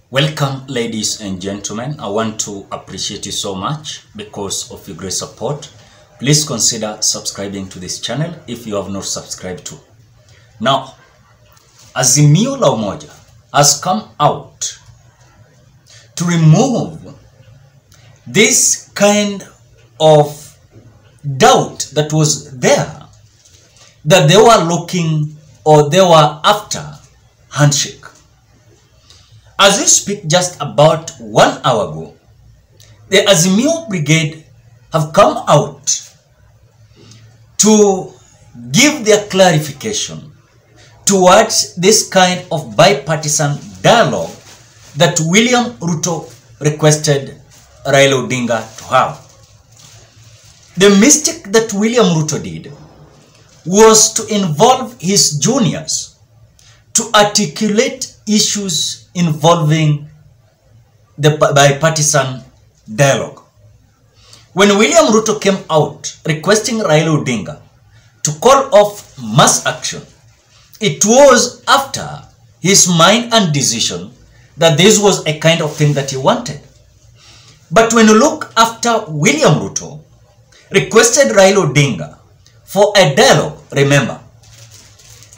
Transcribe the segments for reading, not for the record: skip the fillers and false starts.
Welcome, ladies and gentlemen. I want to appreciate you so much because of your great support. Please consider subscribing to this channel if you have not subscribed to. Now, Azimio la Umoja has come out to remove this kind of doubt that was there, that they were looking or they were after handshake. As we speak, just about 1 hour ago, the Azimio Brigade have come out to give their clarification towards this kind of bipartisan dialogue that William Ruto requested Raila Odinga to have. The mistake that William Ruto did was to involve his juniors to articulate issues involving the bipartisan dialogue. When William Ruto came out requesting Raila Odinga to call off mass action, it was after his mind and decision that this was a kind of thing that he wanted. But when you look after William Ruto requested Raila Odinga for a dialogue, remember,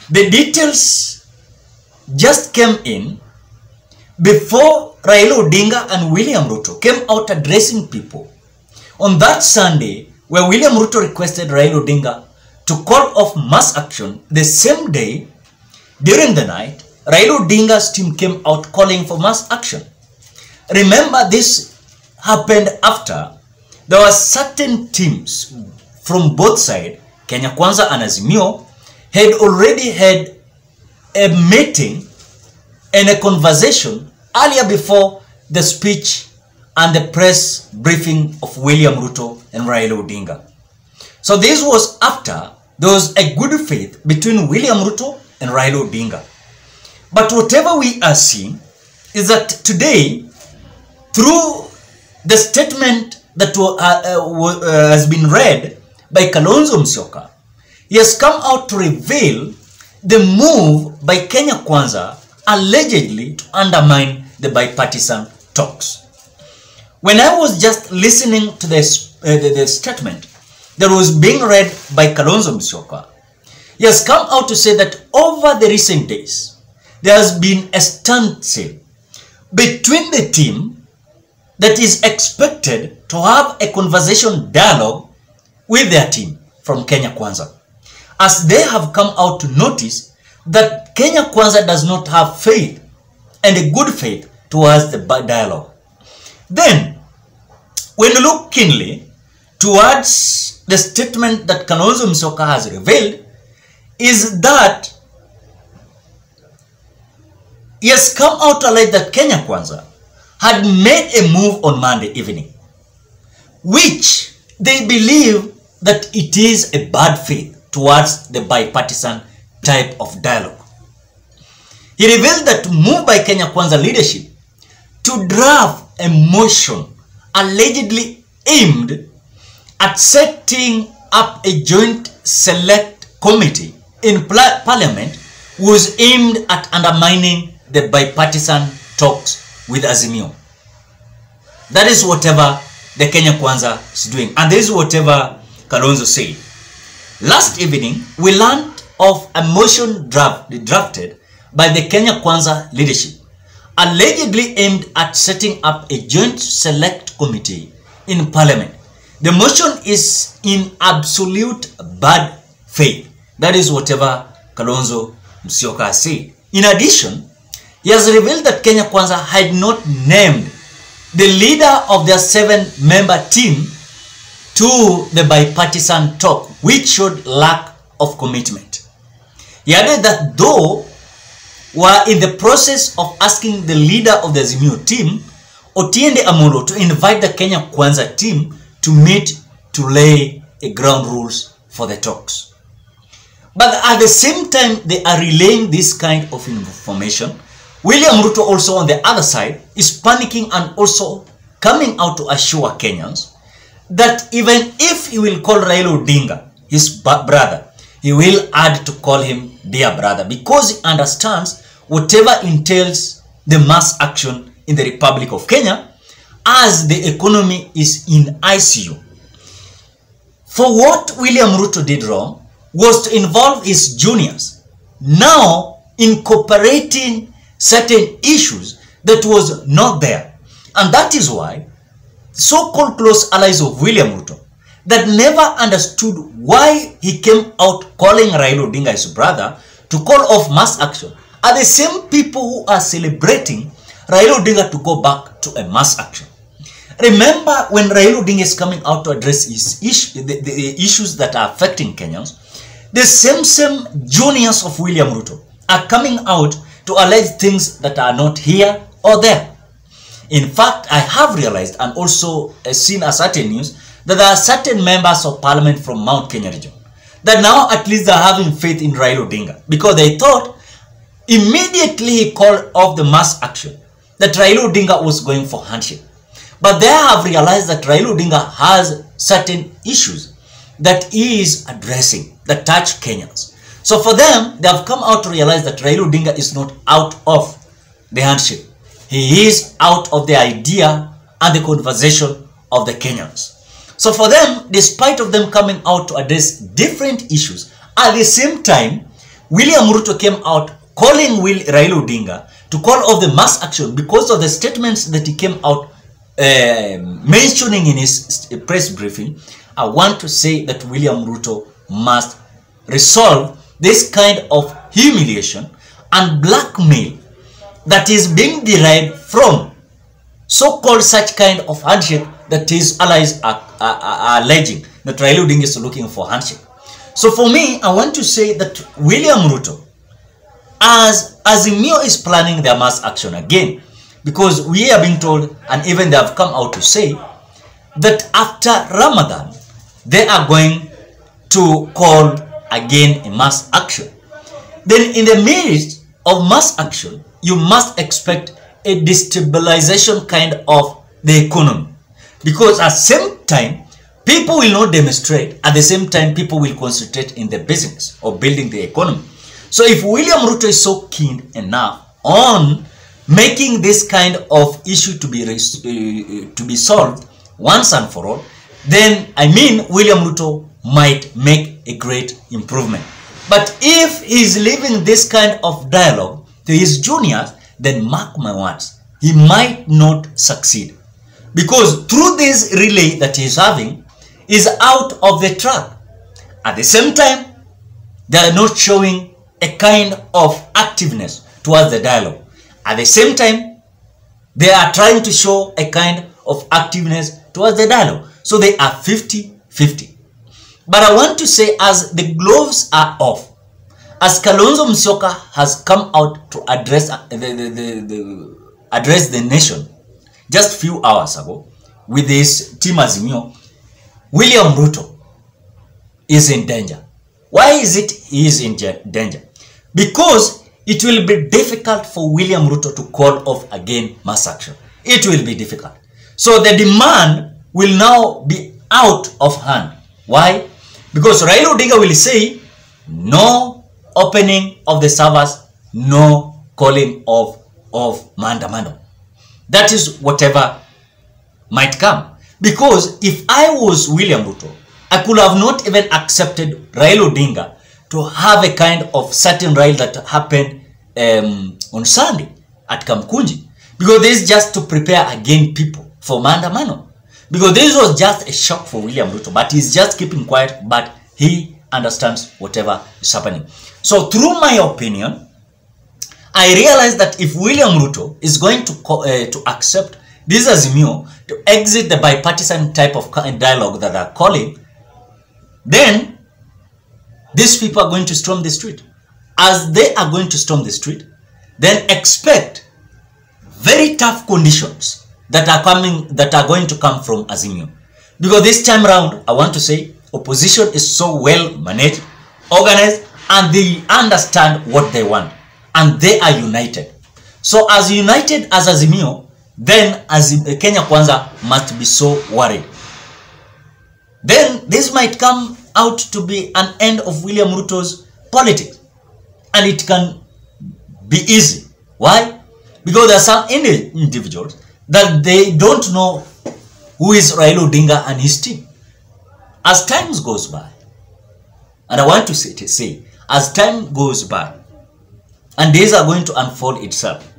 the details just came in before Raila Odinga and William Ruto came out addressing people. On that Sunday, where William Ruto requested Raila Odinga to call off mass action, the same day, during the night, Raila Odinga's team came out calling for mass action. Remember, this happened after there were certain teams from both sides, Kenya Kwanza and Azimio, had already had a meeting and a conversation earlier before the speech and the press briefing of William Ruto and Raila Odinga. So this was after there was a good faith between William Ruto and Raila Odinga. But whatever we are seeing is that today, through the statement that has been read by Kalonzo Musyoka, he has come out to reveal the move by Kenya Kwanza allegedly to undermine the bipartisan talks. When I was just listening to the statement that was being read by Kalonzo Musyoka, he has come out to say that over the recent days, there has been a standstill between the team that is expected to have a conversation dialogue with their team from Kenya Kwanza, as they have come out to notice that Kenya Kwanza does not have faith and a good faith towards the dialogue. Then, when you look keenly towards the statement that Kalonzo Musyoka has revealed, is that he has come out to allege that Kenya Kwanza had made a move on Monday evening, which they believe that it is a bad faith towards the bipartisan type of dialogue. He revealed that move by Kenya Kwanza leadership to draft a motion allegedly aimed at setting up a joint select committee in Parliament was aimed at undermining the bipartisan talks with Azimio. That is whatever the Kenya Kwanza is doing, and this is whatever Kalonzo said. Last evening, we learned of a motion drafted by the Kenya Kwanza leadership, allegedly aimed at setting up a joint select committee in Parliament. The motion is in absolute bad faith. That is whatever Kalonzo Musyoka said. In addition, he has revealed that Kenya Kwanza had not named the leader of their 7-member team to the bipartisan talk, which showed lack of commitment. He added that though were in the process of asking the leader of the Azimio team, Otiende Amolo, to invite the Kenya Kwanza team to meet to lay a ground rules for the talks. But at the same time they are relaying this kind of information, William Ruto also on the other side is panicking and also coming out to assure Kenyans that even if he will call Raila Odinga his brother, he will add to call him dear brother, because he understands whatever entails the mass action in the Republic of Kenya, as the economy is in ICU. For what William Ruto did wrong was to involve his juniors, now incorporating certain issues that was not there. And that is why so-called close allies of William Ruto that never understood why he came out calling Raila Odinga, his brother, to call off mass action are the same people who are celebrating Raila Odinga to go back to a mass action. Remember, when Raila Odinga is coming out to address his the issues that are affecting Kenyans, the same juniors of William Ruto are coming out to allege things that are not here or there. In fact, I have realized and also seen a certain news that there are certain members of parliament from Mount Kenya region that now at least are having faith in Raila Odinga, because they thought immediately he called off the mass action that Raila Odinga was going for handshake. But they have realized that Raila Odinga has certain issues that he is addressing that touch Kenyans. So for them, they have come out to realize that Raila Odinga is not out of the handshake. He is out of the idea and the conversation of the Kenyans. So for them, despite of them coming out to address different issues, at the same time, William Ruto came out calling Raila Odinga to call off the mass action because of the statements that he came out mentioning in his press briefing. I want to say that William Ruto must resolve this kind of humiliation and blackmail that is being derived from so-called such kind of handshake that his allies are alleging that Raila Odinga is looking for handshake. So for me, I want to say that William Ruto, as Azimio is planning their mass action again, because we are being told, and even they have come out to say, that after Ramadan, they are going to call again a mass action. Then in the midst of mass action, you must expect a destabilization kind of the economy. Because at the same time, people will not demonstrate. At the same time, people will concentrate in the business of building the economy. So if William Ruto is so keen enough on making this kind of issue to be solved once and for all, then I mean William Ruto might make a great improvement. But if he's leaving this kind of dialogue to his juniors, then mark my words, he might not succeed. Because through this relay that he's having is out of the track. At the same time, they are not showing a kind of activeness towards the dialogue. At the same time, they are trying to show a kind of activeness towards the dialogue. So they are 50-50. But I want to say, as the gloves are off, as Kalonzo Musyoka has come out to address the nation just few hours ago with his team Azimio, William Ruto is in danger. Why is it he is in danger? Because it will be difficult for William Ruto to call off again mass action. It will be difficult. So the demand will now be out of hand. Why? Because Raila Odinga will say no opening of the servers, no calling of maandamano. That is whatever might come. Because if I was William Ruto, I could have not even accepted Raila Odinga to have a kind of certain rally that happened on Sunday at Kamkunji. Because this is just to prepare again people for maandamano. Because this was just a shock for William Ruto, but he's just keeping quiet, but he understands whatever is happening. So through my opinion, I realize that if William Ruto is going to accept this Azimio to exit the bipartisan type of dialogue that they're calling, then these people are going to storm the street. As they are going to storm the street, then expect very tough conditions that are going to come from Azimio. Because this time around, I want to say, opposition is so well managed, organized, and they understand what they want. And they are united. So as united as Azimio, then Kenya Kwanza must be so worried. Then this might come out to be an end of William Ruto's politics. And it can be easy. Why? Because there are some individuals that they don't know who is Raila Odinga and his team. As time goes by, and I want to say, as time goes by, and days are going to unfold itself,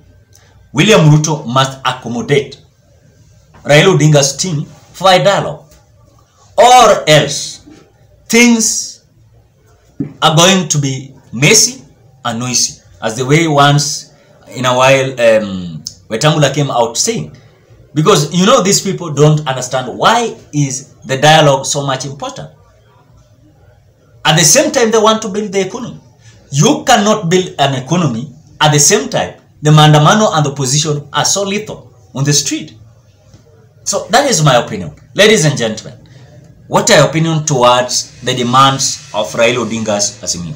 William Ruto must accommodate Raila Odinga's team for a dialogue. Or else, things are going to be messy and noisy. As the way once in a while, Wetangula came out saying. Because, you know, these people don't understand why is the dialogue so much important. At the same time, they want to build the economy. You cannot build an economy at the same time. The maandamano and the opposition are so lethal on the street. So that is my opinion. Ladies and gentlemen, what are your opinion towards the demands of Raila Odinga's Azimio?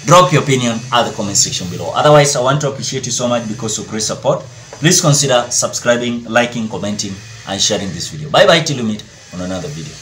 Drop your opinion at the comment section below. Otherwise, I want to appreciate you so much because of great support. Please consider subscribing, liking, commenting, and sharing this video. Bye-bye till you meet on another video.